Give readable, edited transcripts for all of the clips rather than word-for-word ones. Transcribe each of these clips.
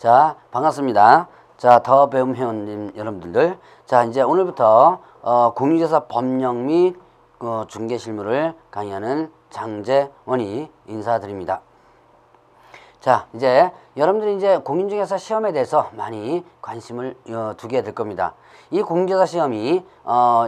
자, 반갑습니다. 자, 더 배움 회원님 여러분들. 자, 이제 오늘부터 공유제사 법령 및 중개 실무를 강의하는 장재원이 인사드립니다. 자, 이제 여러분들이 이제 공인중개사 시험에 대해서 많이 관심을 두게 될 겁니다. 이 공인중개사 시험이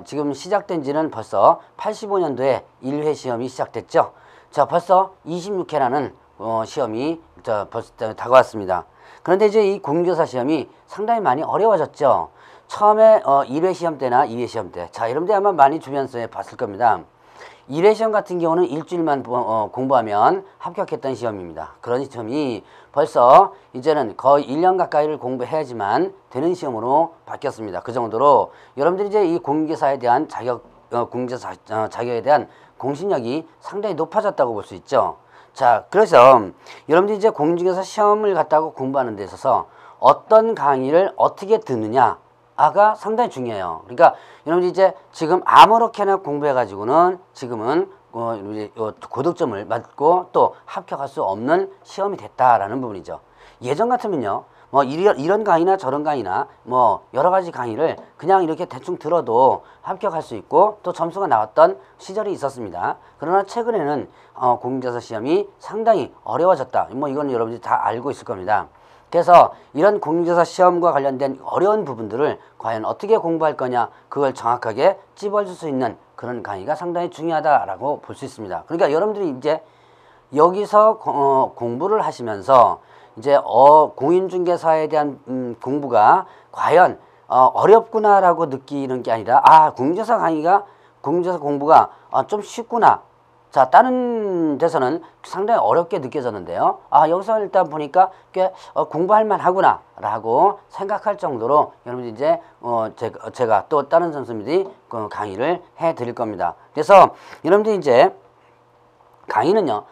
지금 시작된 지는 벌써 85년도에 1회 시험이 시작됐죠. 자, 벌써 26회라는 시험이 벌써 다가왔습니다. 그런데 이제 이 공인중개사 시험이 상당히 많이 어려워졌죠. 처음에 1회 시험 때나 2회 시험 때, 자, 여러분들 아마 많이 주변서에 봤을 겁니다. 1회 시험 같은 경우는 일주일만 공부하면 합격했던 시험입니다. 그런 시험이 벌써 이제는 거의 1년 가까이를 공부해야지만 되는 시험으로 바뀌었습니다. 그 정도로 여러분들이 이제 이 공인중개사에 대한 공인중개사 자격에 대한 공신력이 상당히 높아졌다고 볼 수 있죠. 자, 그래서 여러분들이 이제 공인중개사 시험을 갖다가 공부하는 데 있어서 어떤 강의를 어떻게 듣느냐가 상당히 중요해요. 그러니까 여러분들이 이제 지금 아무렇게나 공부해가지고는 지금은 고득점을 맞고 또 합격할 수 없는 시험이 됐다라는 부분이죠. 예전 같으면요, 뭐 이런 강의나 저런 강의나 뭐 여러 가지 강의를 그냥 이렇게 대충 들어도 합격할 수 있고 또 점수가 나왔던 시절이 있었습니다. 그러나 최근에는 공인중개사 시험이 상당히 어려워졌다. 뭐 이건 여러분들이 다 알고 있을 겁니다. 그래서 이런 공인중개사 시험과 관련된 어려운 부분들을 과연 어떻게 공부할 거냐, 그걸 정확하게 찝어줄 수 있는 그런 강의가 상당히 중요하다라고 볼 수 있습니다. 그러니까 여러분들이 이제 여기서 공부를 하시면서 이제 공인중개사에 대한 공부가 과연 어렵구나라고 느끼는 게 아니라 공인중개사 공인중개사 공부가 좀 쉽구나. 자, 다른 데서는 상당히 어렵게 느껴졌는데요. 여기서 일단 보니까 꽤 공부할 만하구나 라고 생각할 정도로 여러분들 이제 제가 또 다른 선생님들이 강의를 해 드릴 겁니다. 그래서 여러분들이 이제 강의는요,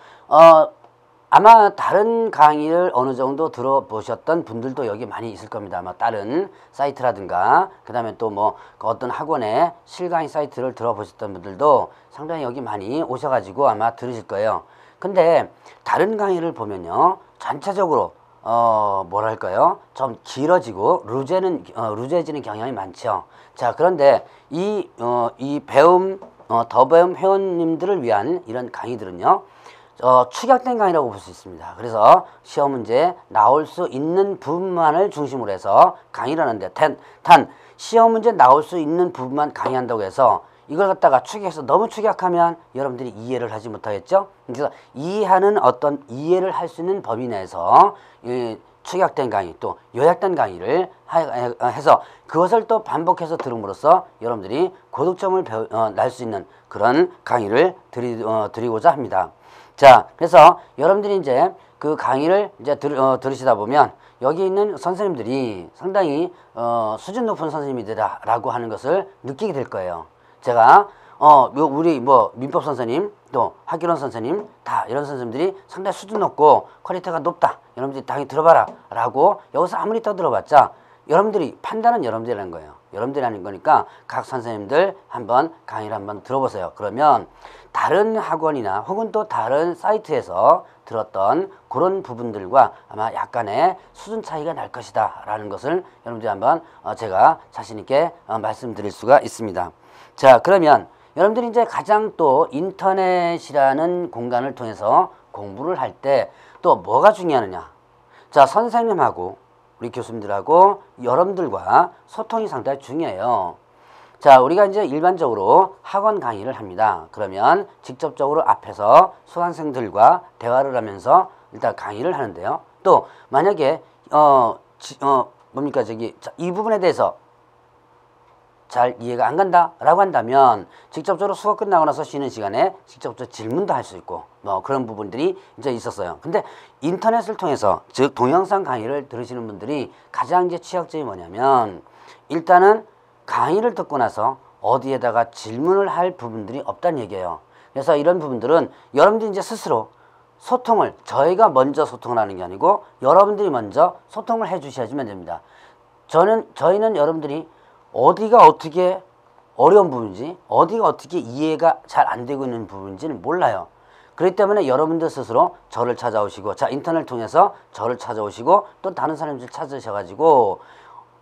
아마 다른 강의를 어느 정도 들어보셨던 분들도 여기 많이 있을 겁니다. 아마 다른 사이트라든가 그 다음에 또 뭐 어떤 학원의 실강의 사이트를 들어보셨던 분들도 상당히 여기 많이 오셔가지고 아마 들으실 거예요. 근데 다른 강의를 보면요, 전체적으로 뭐랄까요, 좀 길어지고 루즈해지는 경향이 많죠. 자, 그런데 이 더 배움 회원님들을 위한 이런 강의들은요, 축약된 강의라고 볼 수 있습니다. 그래서 시험 문제에 나올 수 있는 부분만을 중심으로 해서 강의를 하는데, 단 시험 문제 나올 수 있는 부분만 강의한다고 해서 이걸 갖다가 축약해서 너무 축약하면 여러분들이 이해를 하지 못하겠죠. 그래서 이해를 할 수 있는 범위 내에서 축약된 강의 또 요약된 강의를 해서 그것을 또 반복해서 들음으로써 여러분들이 고득점을 날 수 있는 그런 강의를 드리고자 합니다. 자, 그래서 여러분들이 이제 그 강의를 이제 들으시다 보면 여기 있는 선생님들이 상당히 수준 높은 선생님이다라고 하는 것을 느끼게 될 거예요. 제가 우리 민법 선생님 또 학기론 선생님 다 이런 선생님들이 상당히 수준 높고 퀄리티가 높다. 여러분들이 당연히 들어봐라 라고 여기서 아무리 떠들어봤자 여러분들이 판단은 여러분들이 하는 거예요. 여러분들이 하는 거니까 각 선생님들 한번 강의를 한번 들어보세요. 그러면 다른 학원이나 혹은 또 다른 사이트에서 들었던 그런 부분들과 아마 약간의 수준 차이가 날 것이다 라는 것을 여러분들이 한번 제가 자신 있게 말씀드릴 수가 있습니다. 자, 그러면 여러분들이 이제 가장 또 인터넷이라는 공간을 통해서 공부를 할 때 또 뭐가 중요하느냐. 자, 선생님하고 우리 교수님들하고 여러분들과 소통이 상당히 중요해요. 자, 우리가 이제 일반적으로 학원 강의를 합니다. 그러면 직접적으로 앞에서 수강생들과 대화를 하면서 일단 강의를 하는데요. 또 만약에 이 부분에 대해서 잘 이해가 안 간다라고 한다면 직접적으로 수업 끝나고 나서 쉬는 시간에 직접적으로 질문도 할 수 있고 그런 부분들이 이제 있었어요. 근데 인터넷을 통해서 즉 동영상 강의를 들으시는 분들이 가장 이제 취약점이 뭐냐면 일단은 강의를 듣고 나서 어디에다가 질문을 할 부분들이 없다는 얘기예요. 그래서 이런 부분들은 여러분들이 이제 스스로 저희가 먼저 소통을 하는 게 아니고 여러분들이 먼저 소통을 해 주셔야지만 됩니다. 저희는 여러분들이 어디가 어떻게 어려운 부분인지 어디가 어떻게 이해가 잘 안 되고 있는 부분인지는 몰라요. 그렇기 때문에 여러분들 스스로 저를 찾아오시고, 자, 인터넷을 통해서 저를 찾아오시고, 또 다른 사람들 찾으셔가지고,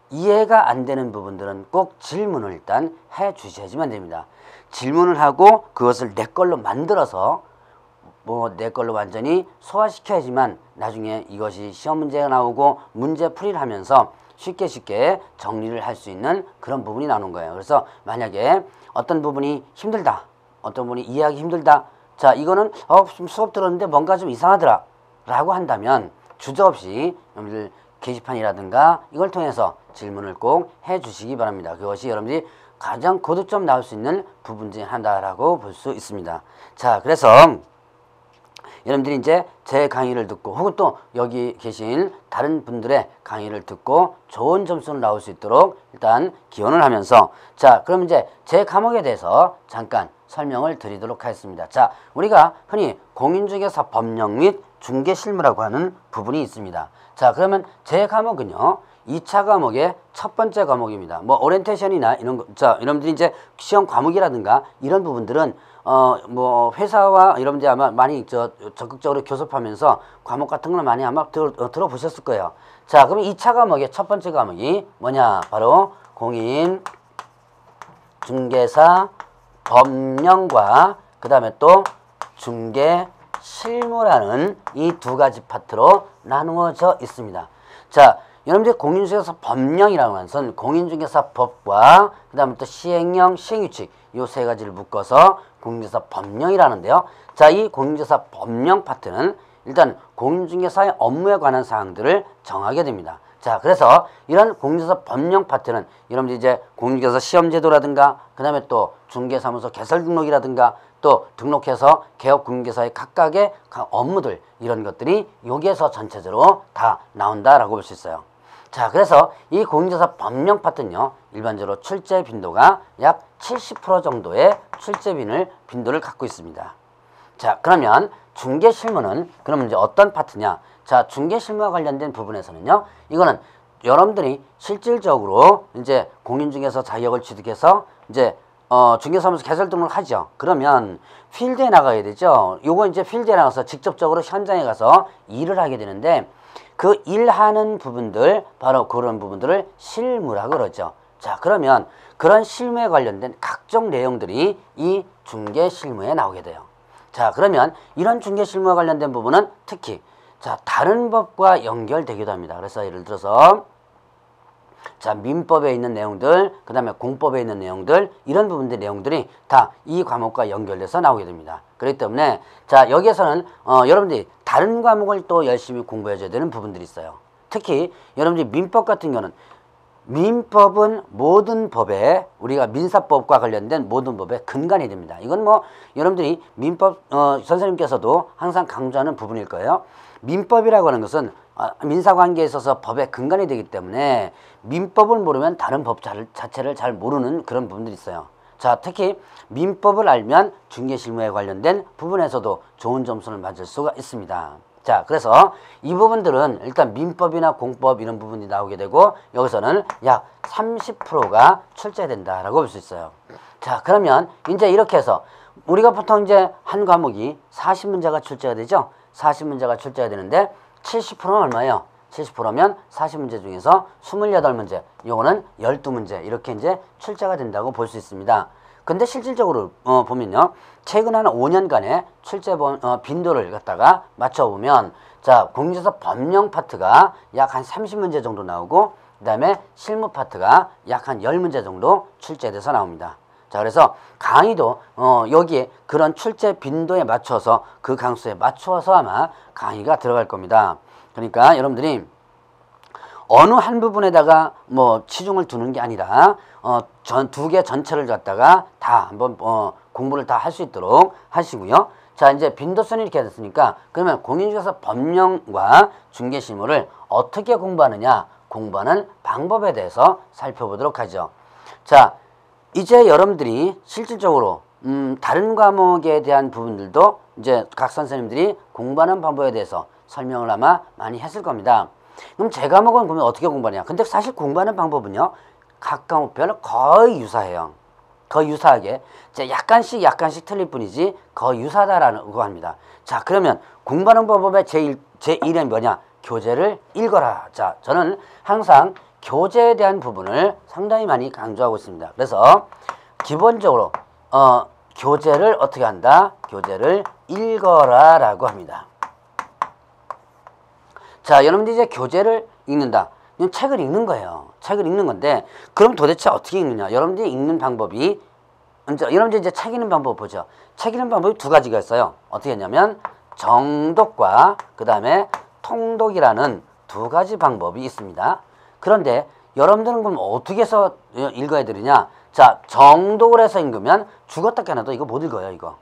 이해가 안 되는 부분들은 꼭 질문을 일단 해 주셔야지만 됩니다. 질문을 하고 그것을 내 걸로 만들어서 내 걸로 완전히 소화시켜야지만 나중에 이것이 시험 문제가 나오고 문제 풀이를 하면서 쉽게 정리를 할 수 있는 그런 부분이 나오는 거예요. 그래서 만약에 어떤 부분이 힘들다, 어떤 부분이 이해하기 힘들다, 자, 이거는 좀 수업 들었는데 뭔가 좀 이상하더라 라고 한다면 주저없이 여러분들 게시판이라든가 이걸 통해서 질문을 꼭 해주시기 바랍니다. 그것이 여러분들이 가장 고득점 나올 수 있는 부분 중에 하나라고 볼 수 있습니다. 자, 그래서 여러분들이 이제 제 강의를 듣고 혹은 또 여기 계신 다른 분들의 강의를 듣고 좋은 점수를 나올 수 있도록 일단 기원을 하면서, 자, 그럼 이제 제 과목에 대해서 잠깐 설명을 드리도록 하겠습니다. 자, 우리가 흔히 공인중개사 법령 및 중개실무라고 하는 부분이 있습니다. 자, 그러면 제 과목은요 2차 과목의 첫 번째 과목입니다. 뭐 오리엔테이션이나 이런 거, 자, 여러분들이 이제 시험 과목이라든가 이런 부분들은 뭐 회사와 여러분들이 아마 많이 적극적으로 교섭하면서 과목 같은 걸 많이 아마 들어보셨을 거예요. 자, 그럼 2차 과목의 첫 번째 과목이 뭐냐? 바로 공인 중개사 법령과 그 다음에 또 중개 실무라는 이 두 가지 파트로 나누어져 있습니다. 자, 여러분들 공인중개사 법령이라고 하는 것은 공인중개사법과 그 다음에 또 시행령, 시행규칙 요 세 가지를 묶어서 공인중개사 법령이라는데요. 자, 이 공인중개사 법령 파트는 일단 공인중개사의 업무에 관한 사항들을 정하게 됩니다. 자, 그래서 이런 공인중개사 법령 파트는 여러분들 이제 공인중개사 시험제도라든가 그 다음에 또 중개사무소 개설 등록이라든가 또 등록해서 개업 공인중개사의 각각의 업무들 이런 것들이 여기에서 전체적으로 다 나온다라고 볼 수 있어요. 자, 그래서 이 공인중개사 법령 파트는요 일반적으로 출제 빈도가 약 70% 정도의 빈도를 갖고 있습니다. 자, 그러면 중개실무는 그러면 이제 어떤 파트냐? 자, 중개실무와 관련된 부분에서는요, 이거는 여러분들이 실질적으로 이제 공인중개사 자격을 취득해서 이제 중개사무소 개설 등록을 하죠. 그러면 필드에 나가야 되죠. 요거 이제 필드에 나가서 직접적으로 현장에 가서 일을 하게 되는데 그 일하는 부분들, 바로 그런 부분들을 실무라고 그러죠. 자, 그러면 그런 실무에 관련된 각종 내용들이 이 중개실무에 나오게 돼요. 자, 그러면 이런 중개실무와 관련된 부분은 특히 자, 다른 법과 연결되기도 합니다. 그래서 예를 들어서 자, 민법에 있는 내용들, 그 다음에 공법에 있는 내용들, 이런 부분들 내용들이 다 이 과목과 연결돼서 나오게 됩니다. 그렇기 때문에 자, 여기에서는 여러분들이 다른 과목을 또 열심히 공부해 줘야 되는 부분들이 있어요. 특히 여러분들이 민법 같은 경우는 민법은 모든 법에, 우리가 민사법과 관련된 모든 법의 근간이 됩니다. 이건 뭐 여러분들이 민법 선생님께서도 항상 강조하는 부분일 거예요. 민법이라고 하는 것은 민사관계에 있어서 법의 근간이 되기 때문에 민법을 모르면 다른 법 자체를 잘 모르는 그런 부분들이 있어요. 자, 특히 민법을 알면 중개실무에 관련된 부분에서도 좋은 점수를 맞을 수가 있습니다. 자, 그래서 이 부분들은 일단 민법이나 공법 이런 부분이 나오게 되고 여기서는 약 30%가 출제된다라고 볼 수 있어요. 자, 그러면 이제 이렇게 해서 우리가 보통 이제 한 과목이 40문제가 출제가 되죠. 40문제가 출제가 되는데 70%는 얼마예요? 70%면 40문제 중에서 28문제, 요거는 12문제 이렇게 이제 출제가 된다고 볼 수 있습니다. 근데 실질적으로 보면요, 최근 한 5년간의 출제 빈도를 갖다가 맞춰보면 자, 공인중개사 법령 파트가 약 한 30문제 정도 나오고 그 다음에 실무 파트가 약 한 10문제 정도 출제돼서 나옵니다. 자, 그래서 강의도 여기에 그런 출제 빈도에 맞춰서 그 강수에 맞춰서 아마 강의가 들어갈 겁니다. 그러니까 여러분들이 어느 한 부분에다가 뭐 치중을 두는 게 아니라 두 개 전체를 갖다가 다 한번 공부를 다 할 수 있도록 하시고요. 자, 이제 빈도선이 이렇게 됐으니까 그러면 공인중개사 법령과 중개실무를 어떻게 공부하느냐, 공부하는 방법에 대해서 살펴보도록 하죠. 자, 이제 여러분들이 실질적으로 다른 과목에 대한 부분들도 이제 각 선생님들이 공부하는 방법에 대해서 설명을 아마 많이 했을 겁니다. 그럼 제 과목은 그러면 어떻게 공부하냐? 근데 사실 공부하는 방법은요, 각 과목별로 거의 유사해요. 거의 유사하게. 자, 약간씩 틀릴 뿐이지 거의 유사하다라고 합니다. 자, 그러면 공부하는 방법의 제1은 뭐냐? 교재를 읽어라. 자, 저는 항상 교재에 대한 부분을 상당히 많이 강조하고 있습니다. 그래서 기본적으로 교재를 어떻게 한다? 교재를 읽어라 라고 합니다. 자, 여러분들이 이제 교재를 읽는다. 그냥 책을 읽는 거예요. 책을 읽는 건데, 그럼 도대체 어떻게 읽느냐? 여러분들이 읽는 방법이, 여러분들이 이제 책 읽는 방법 보죠. 책 읽는 방법이 두 가지가 있어요. 어떻게 했냐면, 정독과 그 다음에 통독이라는 두 가지 방법이 있습니다. 그런데 여러분들은 그럼 어떻게 해서 읽어야 되느냐? 자, 정독을 해서 읽으면 죽었다 깨어나도 이거 못 읽어요, 이거.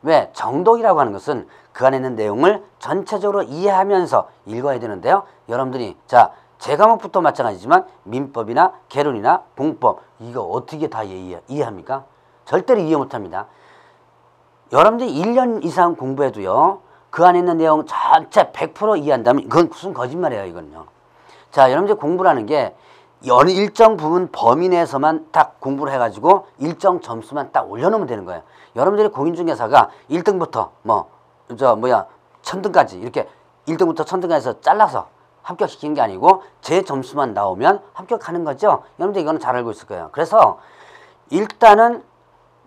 왜? 정독이라고 하는 것은 그 안에 있는 내용을 전체적으로 이해하면서 읽어야 되는데요. 여러분들이, 자, 제 과목부터 마찬가지지만 민법이나 개론이나 공법, 이거 어떻게 다 이해합니까? 절대로 이해 못합니다. 여러분들이 1년 이상 공부해도요, 그 안에 있는 내용 전체 100% 이해한다면 이건 무슨 거짓말이에요, 이건요. 자, 여러분들 공부라는 게 일정 부분 범위 내에서만 딱 공부를 해가지고 일정 점수만 딱 올려놓으면 되는 거예요. 여러분들이 공인중개사가 1등부터 1000등까지 이렇게 1등부터 1000등까지 해서 잘라서 합격시키는 게 아니고 제 점수만 나오면 합격하는 거죠. 여러분들 이거는 잘 알고 있을 거예요. 그래서 일단은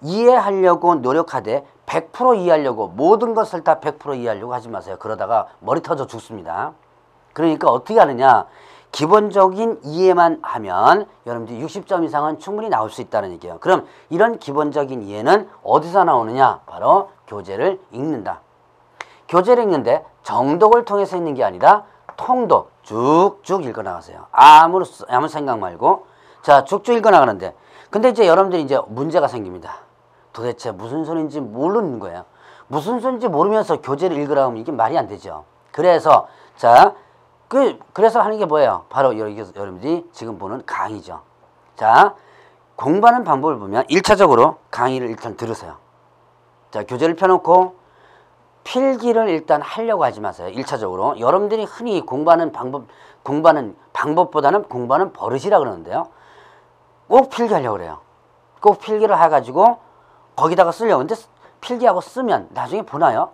이해하려고 노력하되 100% 이해하려고 모든 것을 다 100% 이해하려고 하지 마세요. 그러다가 머리 터져 죽습니다. 그러니까 어떻게 하느냐? 기본적인 이해만 하면 여러분들 60점 이상은 충분히 나올 수 있다는 얘기예요. 그럼 이런 기본적인 이해는 어디서 나오느냐? 바로 교재를 읽는다. 교재를 읽는데 정독을 통해서 읽는 게 아니라 통독, 쭉쭉 읽어나가세요. 아무 생각 말고. 자, 쭉쭉 읽어나가는데, 근데 이제 여러분들이 이제 문제가 생깁니다. 도대체 무슨 소리인지 모르는 거예요. 무슨 소리인지 모르면서 교재를 읽으라고 하면 이게 말이 안 되죠. 그래서, 자, 그래서 하는 게 뭐예요? 바로 여러분들이 지금 보는 강의죠. 자, 공부하는 방법을 보면 1차적으로 강의를 일단 들으세요. 자, 교재를 펴놓고 필기를 일단 하려고 하지 마세요. 1차적으로. 여러분들이 흔히 공부하는 방법보다는 공부하는 버릇이라 그러는데요. 꼭 필기하려고 그래요. 꼭 필기를 해가지고 거기다가 쓰려고. 근데 필기하고 쓰면 나중에 보나요?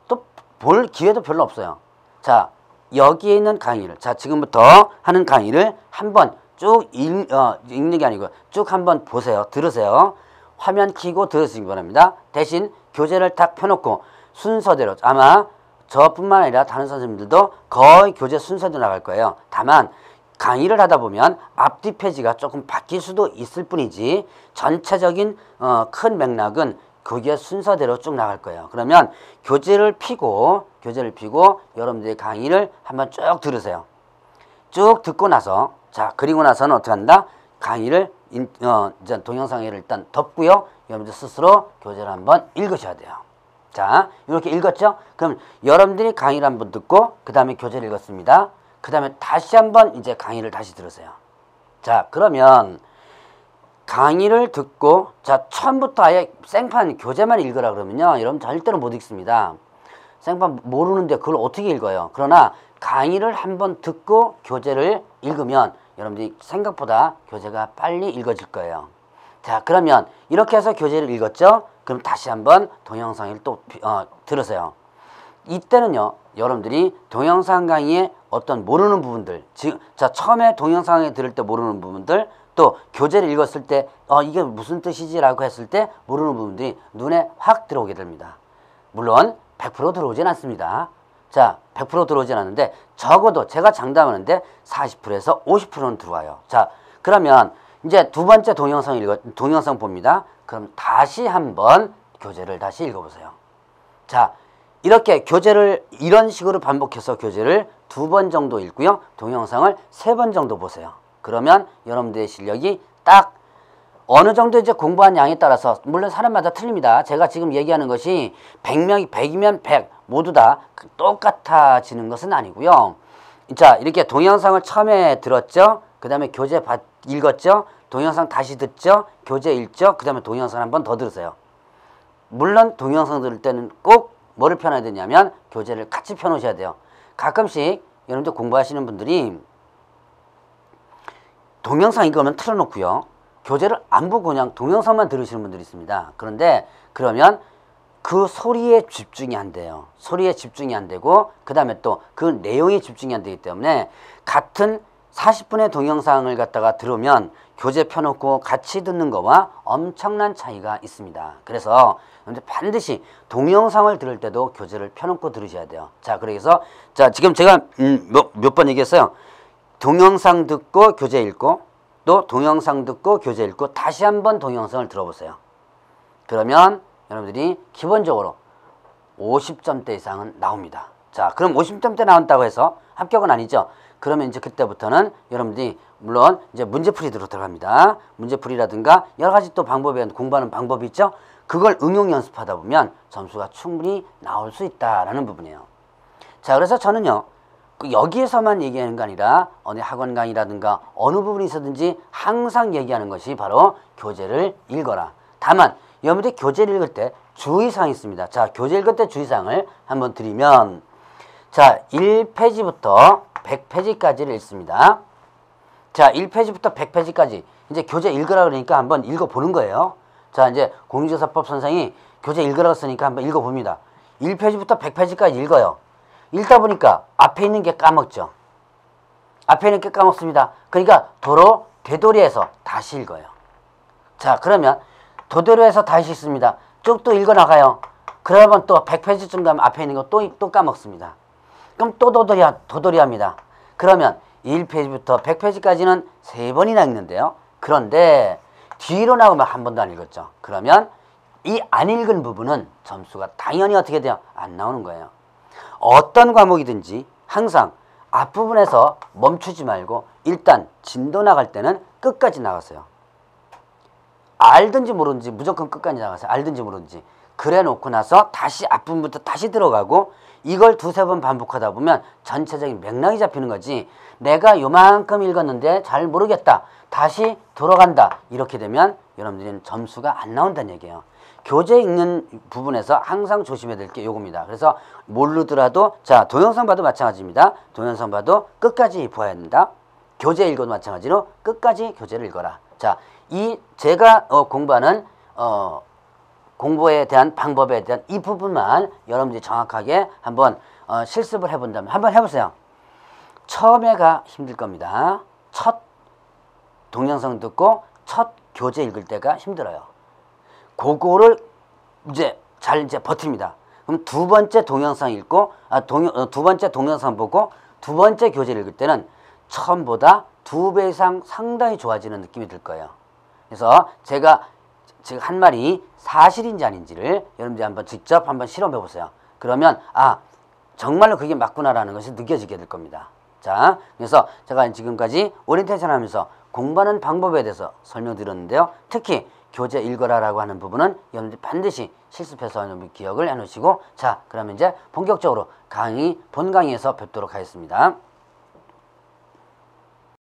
또 볼 기회도 별로 없어요. 자, 여기에 있는 강의를, 자, 지금부터 하는 강의를 한번 쭉 읽는 게 아니고 쭉 한번 보세요. 들으세요. 화면 켜고 들으시기 바랍니다. 대신 교재를 딱 펴놓고 순서대로, 아마 저뿐만 아니라 다른 선생님들도 거의 교재 순서대로 나갈 거예요. 다만 강의를 하다 보면 앞뒤 페이지가 조금 바뀔 수도 있을 뿐이지 전체적인 큰 맥락은 교재 순서대로 쭉 나갈 거예요. 그러면 교재를 피고 여러분들의 강의를 한번 쭉 들으세요. 쭉 듣고 나서, 자, 그리고 나서는 어떻게 한다? 강의를 이제 동영상을 일단 덮고요. 여러분들 스스로 교재를 한번 읽으셔야 돼요. 자, 이렇게 읽었죠? 그럼 여러분들이 강의를 한번 듣고 그 다음에 교재를 읽었습니다. 그 다음에 다시 한번 이제 강의를 다시 들으세요. 자, 그러면 강의를 듣고, 자, 처음부터 아예 생판 교재만 읽으라 그러면요, 여러분 절대로 못 읽습니다. 생판 모르는데 그걸 어떻게 읽어요? 그러나 강의를 한번 듣고 교재를 읽으면 여러분들이 생각보다 교재가 빨리 읽어질 거예요. 자, 그러면 이렇게 해서 교재를 읽었죠? 그럼 다시 한번 동영상을 또 들으세요. 이때는요, 여러분들이 동영상 강의에 어떤 모르는 부분들, 자, 처음에 동영상에 들을 때 모르는 부분들, 또 교재를 읽었을 때 이게 무슨 뜻이지? 라고 했을 때 모르는 부분들이 눈에 확 들어오게 됩니다. 물론 100% 들어오진 않습니다. 자, 100% 들어오진 않는데 적어도 제가 장담하는데 40%에서 50%는 들어와요. 자, 그러면 이제 두 번째 동영상 봅니다. 그럼 다시 한번 교재를 다시 읽어보세요. 자, 이렇게 교재를 이런 식으로 반복해서 교재를 2번 정도 읽고요. 동영상을 3번 정도 보세요. 그러면 여러분들의 실력이 딱 어느 정도 이제 공부한 양에 따라서, 물론 사람마다 틀립니다. 제가 지금 얘기하는 것이 100이면 100 모두 다 똑같아지는 것은 아니고요. 자, 이렇게 동영상을 처음에 들었죠. 그 다음에 교재 읽었죠. 동영상 다시 듣죠. 교재 읽죠. 그 다음에 동영상 한 번 더 들으세요. 물론 동영상 들을 때는 꼭 뭐를 펴놔야 되냐면 교재를 같이 펴놓으셔야 돼요. 가끔씩 여러분들 공부하시는 분들이 동영상 이거는 틀어놓고요. 교재를 안 보고 그냥 동영상만 들으시는 분들이 있습니다. 그런데 그러면 그 소리에 집중이 안 돼요. 소리에 집중이 안 되고 그 다음에 또 그 내용에 집중이 안 되기 때문에 같은 40분의 동영상을 갖다가 들으면 교재 펴놓고 같이 듣는 거와 엄청난 차이가 있습니다. 그래서 반드시 동영상을 들을 때도 교재를 펴놓고 들으셔야 돼요. 자, 그래서 자, 지금 제가 몇 번 얘기했어요. 동영상 듣고 교재 읽고 또 동영상 듣고 교재 읽고 다시 한번 동영상을 들어보세요. 그러면 여러분들이 기본적으로 50점대 이상은 나옵니다. 자, 그럼 50점대 나온다고 해서 합격은 아니죠. 그러면 이제 그때부터는 여러분들이 물론 이제 문제풀이로 들어갑니다. 문제풀이라든가 여러 가지 또 방법에 공부하는 방법이 있죠. 그걸 응용 연습하다 보면 점수가 충분히 나올 수 있다라는 부분이에요. 자, 그래서 저는요, 여기에서만 얘기하는 게 아니라 어느 학원 강의라든가 어느 부분에 있어든지 항상 얘기하는 것이 바로 교재를 읽어라. 다만 여러분들이 교재를 읽을 때 주의사항이 있습니다. 자, 교재 읽을 때 주의사항을 한번 드리면, 자, 1페이지부터 100페이지까지를 읽습니다. 자, 1페이지부터 100페이지까지 이제 교재 읽으라 그러니까 한번 읽어보는 거예요. 자, 이제 공인중개사법 선생이 교재 읽으라고 쓰니까 한번 읽어봅니다. 1페이지부터 100페이지까지 읽어요. 읽다 보니까 앞에 있는 게 까먹죠. 앞에 있는 게 까먹습니다. 그러니까 도로 되돌이해서 다시 읽어요. 자, 그러면 도도리에서 다시 읽습니다. 쭉 또 읽어나가요. 그러면 또 100페이지쯤 가면 앞에 있는 거 또 까먹습니다. 그럼 또 도돌이 합니다. 그러면 1페이지부터 100페이지까지는 3번이나 읽는데요. 그런데 뒤로 나오면 한 번도 안 읽었죠. 그러면 이 안 읽은 부분은 점수가 당연히 어떻게 돼요? 안 나오는 거예요. 어떤 과목이든지 항상 앞부분에서 멈추지 말고 일단 진도 나갈 때는 끝까지 나가세요. 알든지 모르든지 무조건 끝까지 나가세요. 알든지 모르든지. 그래 놓고 나서 다시 앞부분부터 다시 들어가고 이걸 두세 번 반복하다 보면 전체적인 맥락이 잡히는 거지, 내가 요만큼 읽었는데 잘 모르겠다, 다시 돌아간다, 이렇게 되면 여러분들은 점수가 안 나온다는 얘기예요. 교재 읽는 부분에서 항상 조심해야 될 게 요겁니다. 그래서 모르더라도, 자, 동영상 봐도 마찬가지입니다. 동영상 봐도 끝까지 보아야 된다. 교재 읽어도 마찬가지로 끝까지 교재를 읽어라. 자, 이 제가 공부하는 공부에 대한 방법에 대한 이 부분만 여러분들이 정확하게 한번 실습을 해본다면 한번 해보세요. 처음에가 힘들 겁니다. 첫 동영상 듣고 첫 교재 읽을 때가 힘들어요. 그거를 이제 잘 버팁니다. 그럼 두 번째 동영상 읽고 두 번째 동영상 보고 두 번째 교재를 읽을 때는 처음보다 2배 이상 상당히 좋아지는 느낌이 들 거예요. 그래서 제가 지금 한 말이 사실인지 아닌지를 여러분들이 한번 직접 한번 실험해 보세요. 그러면 정말로 그게 맞구나라는 것이 느껴지게 될 겁니다. 자, 그래서 제가 지금까지 오리엔테이션 하면서 공부하는 방법에 대해서 설명드렸는데요. 특히 교재 읽어라라고 하는 부분은 여러분들이 반드시 실습해서 기억을 해놓으시고, 자, 그러면 이제 본격적으로 본 강의에서 뵙도록 하겠습니다.